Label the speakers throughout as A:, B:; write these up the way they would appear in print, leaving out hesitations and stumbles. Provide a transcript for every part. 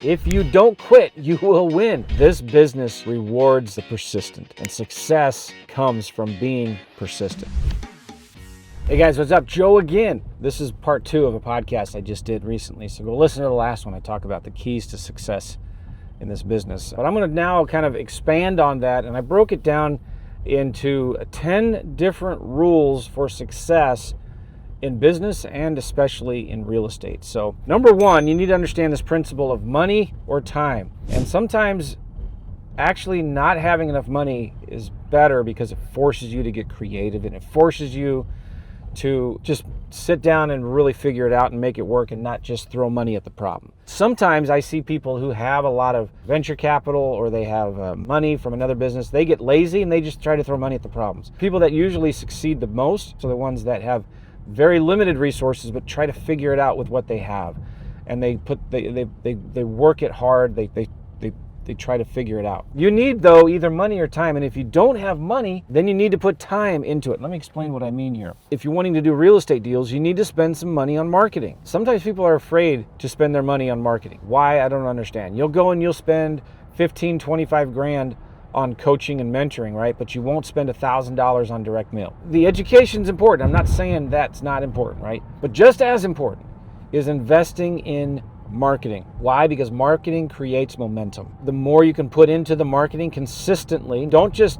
A: If you don't quit, you will win. This business rewards the persistent, and success comes from being persistent. Hey guys, what's up? Joe again. This is part 2 of a podcast I just did recently, so go listen to the last one. I talk about the keys to success in this business. But I'm going to now kind of expand on that, and I broke it down into 10 different rules for success in business and especially in real estate. So number 1, you need to understand this principle of money or time. And sometimes actually not having enough money is better because it forces you to get creative and it forces you to just sit down and really figure it out and make it work and not just throw money at the problem. Sometimes I see people who have a lot of venture capital or they have money from another business. They get lazy and they just try to throw money at the problems. People that usually succeed the most are the ones that have very limited resources but try to figure it out with what they have, and they work it hard. They try to figure it out. You need, though, either money or time, and if you don't have money, then you need to put time into it. Let me explain what I mean here. If you're wanting to do real estate deals, you need to spend some money on marketing. Sometimes people are afraid to spend their money on marketing. Why? I don't understand. You'll go and you'll spend 15, 25 grand on coaching and mentoring, right? But you won't spend $1,000 on direct mail. The education's important. I'm not saying that's not important, right? But just as important is investing in marketing. Why? Because marketing creates momentum. The more you can put into the marketing consistently, don't just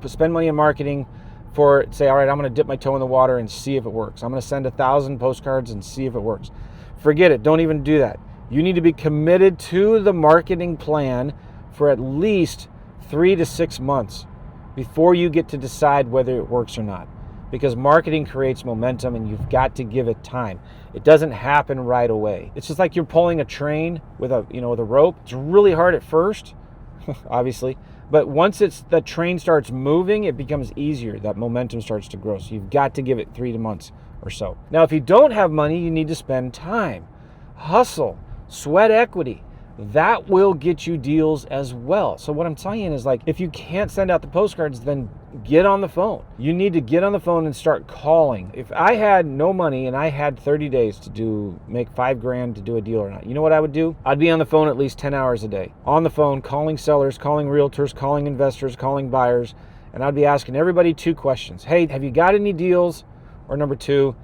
A: spend money on marketing for, say, all right, I'm going to dip my toe in the water and see if it works. I'm going to send 1,000 postcards and see if it works. Forget it. Don't even do that. You need to be committed to the marketing plan for at least 3 to 6 months before you get to decide whether it works or not. Because marketing creates momentum and you've got to give it time. It doesn't happen right away. It's just like you're pulling a train with a rope. It's really hard at first, obviously, but once the train starts moving, it becomes easier. That momentum starts to grow. So you've got to give it 3 months or so. Now, if you don't have money, you need to spend time, hustle, sweat equity. That will get you deals as well. So what I'm saying is, like, if you can't send out the postcards, then get on the phone. You need to get on the phone and start calling. If I had no money and I had 30 days to make $5,000 to do a deal or not, you know what I would do? I'd be on the phone at least 10 hours a day. On the phone, calling sellers, calling realtors, calling investors, calling buyers, and I'd be asking everybody 2 questions. Hey, have you got any deals? Or number 2,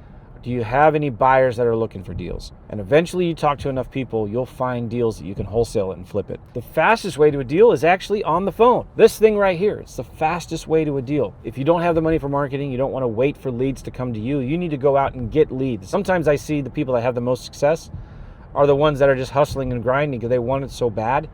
A: do you have any buyers that are looking for deals? And eventually you talk to enough people, you'll find deals that you can wholesale it and flip it. The fastest way to a deal is actually on the phone. This thing right here, it's the fastest way to a deal. If you don't have the money for marketing, you don't want to wait for leads to come to you. You need to go out and get leads. Sometimes I see the people that have the most success are the ones that are just hustling and grinding because they want it so bad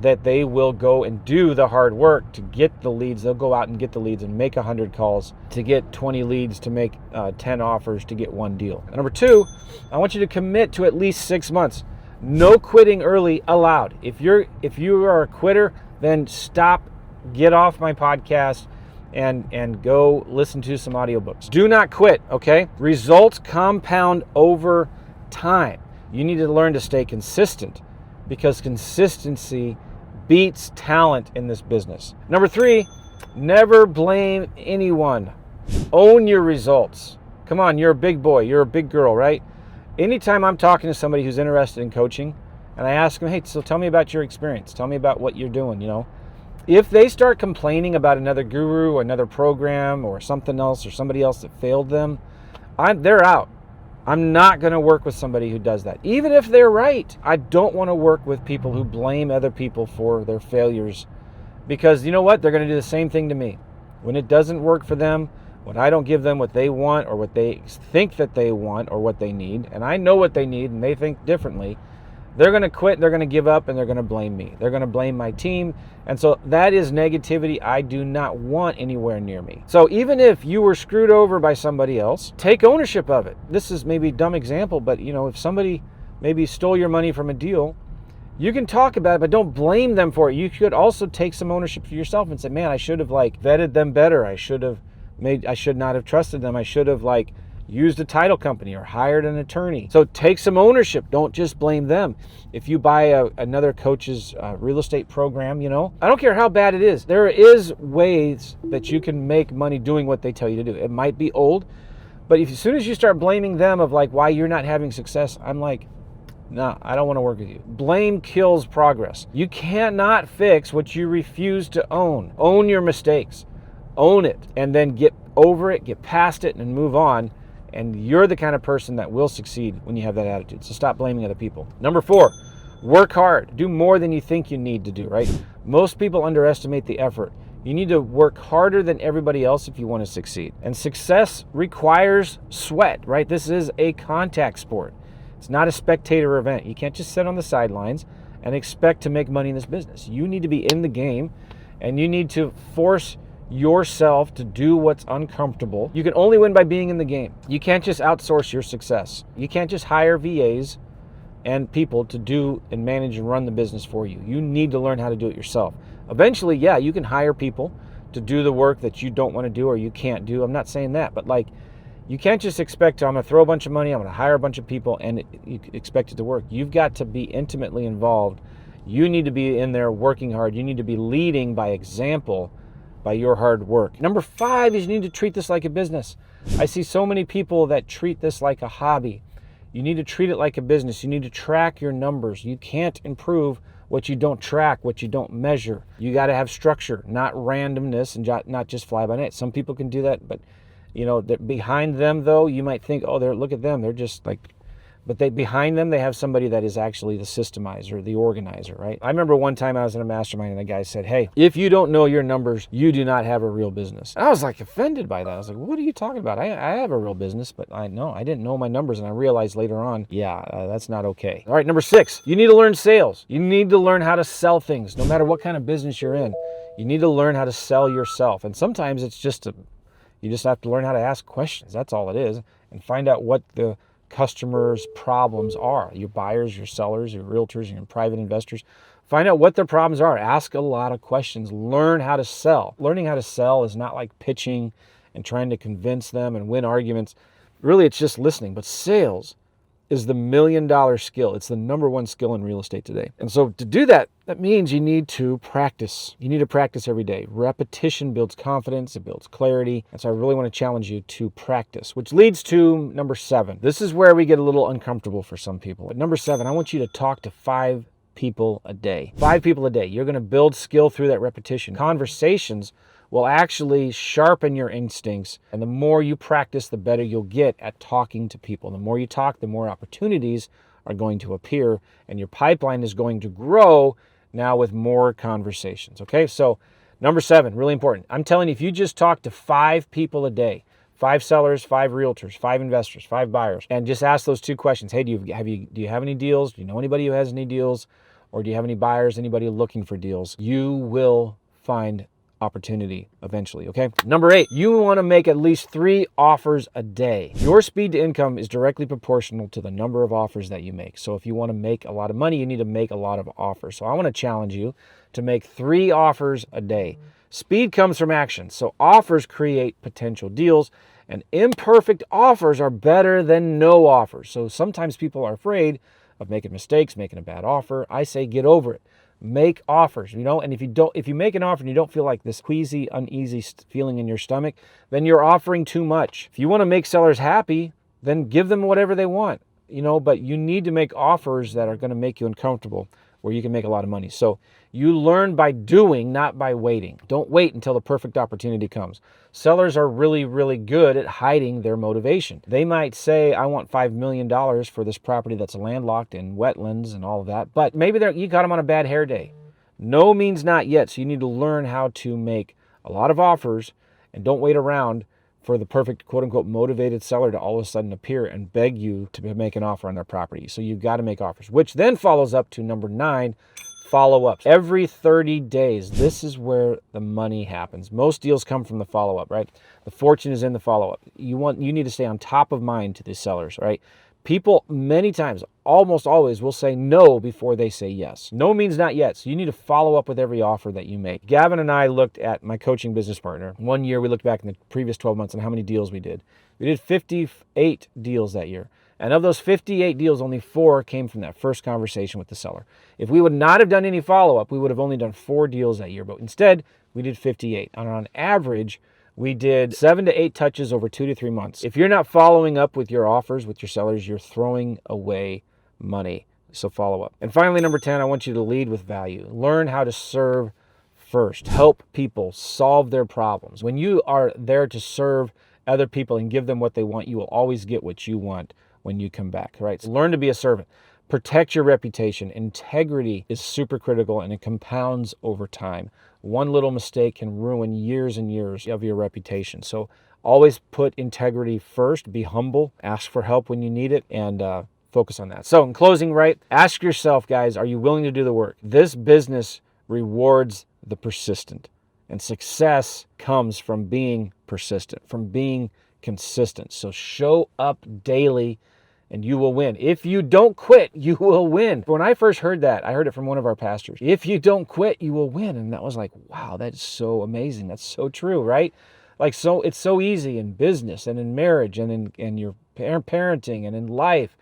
A: that they will go and do the hard work to get the leads. They'll go out and get the leads and make 100 calls to get 20 leads to make 10 offers to get 1 deal. And number 2, I want you to commit to at least 6 months. No quitting early allowed. If you are a quitter, then stop, get off my podcast and go listen to some audiobooks. Do not quit, okay? Results compound over time. You need to learn to stay consistent because consistency beats talent in this business. Number 3, never blame anyone. Own your results. Come on, you're a big boy, you're a big girl, right? Anytime I'm talking to somebody who's interested in coaching and I ask them, hey, so tell me about your experience. Tell me about what you're doing, If they start complaining about another guru or another program or something else or somebody else that failed them, they're out. I'm not going to work with somebody who does that. Even if they're right, I don't want to work with people who blame other people for their failures, because you know what? They're going to do the same thing to me. When it doesn't work for them, when I don't give them what they want or what they think that they want or what they need, and I know what they need and they think differently, they're going to quit, they're going to give up, and they're going to blame me. They're going to blame my team. And so that is negativity I do not want anywhere near me. So even if you were screwed over by somebody else, take ownership of it. This is maybe a dumb example, but if somebody maybe stole your money from a deal, you can talk about it, but don't blame them for it. You should also take some ownership for yourself and say, man, I should have vetted them better. I should not have trusted them. I should have used a title company or hired an attorney. So take some ownership. Don't just blame them. If you buy another coach's real estate program, I don't care how bad it is. There is ways that you can make money doing what they tell you to do. It might be old, but as soon as you start blaming them of why you're not having success, I'm like, No, I don't want to work with you. Blame kills progress. You cannot fix what you refuse to own. Own your mistakes. Own it, and then get over it, get past it, and move on. And you're the kind of person that will succeed when you have that attitude. So stop blaming other people. Number 4, work hard. Do more than you think you need to do, right? Most people underestimate the effort. You need to work harder than everybody else if you want to succeed. And success requires sweat, right? This is a contact sport. It's not a spectator event. You can't just sit on the sidelines and expect to make money in this business. You need to be in the game, and you need to force yourself to do what's uncomfortable. You can only win by being in the game. You can't just outsource your success. You can't just hire VAs and people to do and manage and run the business for you. You need to learn how to do it yourself. Eventually, yeah, you can hire people to do the work that you don't want to do or you can't do. I'm not saying that, but like, you can't just expect I'm going to throw a bunch of money, I'm going to hire a bunch of people, and you expect it to work. You've got to be intimately involved. You need to be in there working hard. You need to be leading by example, by your hard work. Number 5 is you need to treat this like a business. I see so many people that treat this like a hobby. You need to treat it like a business. You need to track your numbers. You can't improve what you don't track, what you don't measure. You got to have structure, not randomness and not just fly by night. Some people can do that, but you know, behind them though, you might think, oh, look at them. They're just like, but behind them, they have somebody that is actually the systemizer, the organizer, right? I remember one time I was in a mastermind and the guy said, hey, if you don't know your numbers, you do not have a real business. And I was like offended by that. I was like, what are you talking about? I have a real business, but I didn't know my numbers. And I realized later on, that's not okay. All right, number 6, you need to learn sales. You need to learn how to sell things. No matter what kind of business you're in, you need to learn how to sell yourself. And sometimes it's you just have to learn how to ask questions. That's all it is. And find out what the customers' problems are. Your buyers, your sellers, your realtors, your private investors. Find out what their problems are. Ask a lot of questions. Learn how to sell. Learning how to sell is not like pitching and trying to convince them and win arguments. Really, it's just listening. But sales is the $1 million skill. It's the number 1 skill in real estate today. And so to do that, that means you need to practice. You need to practice every day. Repetition builds confidence, it builds clarity. And so I really want to challenge you to practice, which leads to number 7. This is where we get a little uncomfortable for some people. But number 7, I want you to talk to 5 people a day. 5 people a day. You're going to build skill through that repetition. Conversations will actually sharpen your instincts. And the more you practice, the better you'll get at talking to people. The more you talk, the more opportunities are going to appear, and your pipeline is going to grow now with more conversations. Okay, so number 7, really important. I'm telling you, if you just talk to 5 people a day, 5 sellers, 5 realtors, 5 investors, 5 buyers, and just ask those 2 questions. Hey, do you have any deals? Do you know anybody who has any deals? Or do you have any buyers, anybody looking for deals? You will find opportunity eventually, okay? Number 8, you want to make at least 3 offers a day. Your speed to income is directly proportional to the number of offers that you make. So if you want to make a lot of money, you need to make a lot of offers. So I want to challenge you to make 3 offers a day. Speed comes from action. So offers create potential deals, and imperfect offers are better than no offers. So sometimes people are afraid of making mistakes, making a bad offer. I say get over it. Make offers, and if you make an offer and you don't feel like this queasy, uneasy feeling in your stomach, then you're offering too much. If you want to make sellers happy, then give them whatever they want, but you need to make offers that are going to make you uncomfortable, where you can make a lot of money. So you learn by doing, not by waiting. Don't wait until the perfect opportunity comes. Sellers are really, really good at hiding their motivation. They might say, I want $5 million for this property that's landlocked in wetlands and all of that, but maybe you got them on a bad hair day. No means not yet. So you need to learn how to make a lot of offers, and don't wait around for the perfect quote unquote motivated seller to all of a sudden appear and beg you to make an offer on their property. So you've got to make offers, which then follows up to number 9, follow-ups. Every 30 days, this is where the money happens. Most deals come from the follow-up, right? The fortune is in the follow-up. You need to stay on top of mind to these sellers, right? People many times, almost always, will say no before they say yes. No means not yet. So you need to follow up with every offer that you make. Gavin and I looked at my coaching business partner. One year we looked back in the previous 12 months on how many deals we did. We did 58 deals that year. And of those 58 deals, only 4 came from that first conversation with the seller. If we would not have done any follow-up, we would have only done 4 deals that year. But instead, we did 58. And on average, we did 7 to 8 touches over 2 to 3 months. If you're not following up with your offers, with your sellers, you're throwing away money. So follow up. And finally, number 10, I want you to lead with value. Learn how to serve first. Help people solve their problems. When you are there to serve other people and give them what they want, you will always get what you want when you come back, right? So learn to be a servant. Protect your reputation. Integrity is super critical and it compounds over time. One little mistake can ruin years and years of your reputation. So always put integrity first. Be humble. Ask for help when you need it, and focus on that. So in closing, right, ask yourself, guys, are you willing to do the work? This business rewards the persistent, and success comes from being persistent, from being consistent. So show up daily and you will win. If you don't quit, you will win. When I first heard that, I heard it from one of our pastors. If you don't quit, you will win. And that was like, wow, that's so amazing. That's so true, right? Like, so it's so easy in business and in marriage and in your parenting and in life.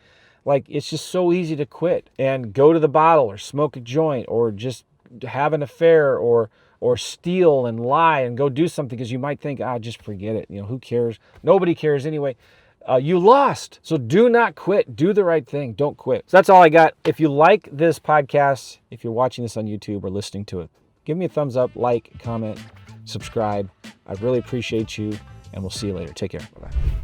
A: Like, it's just so easy to quit and go to the bottle or smoke a joint or just have an affair or steal and lie and go do something because you might think, just forget it. You know, who cares? Nobody cares anyway. You lost. So do not quit. Do the right thing. Don't quit. So that's all I got. If you like this podcast, if you're watching this on YouTube or listening to it, give me a thumbs up, like, comment, subscribe. I really appreciate you, and we'll see you later. Take care. Bye-bye.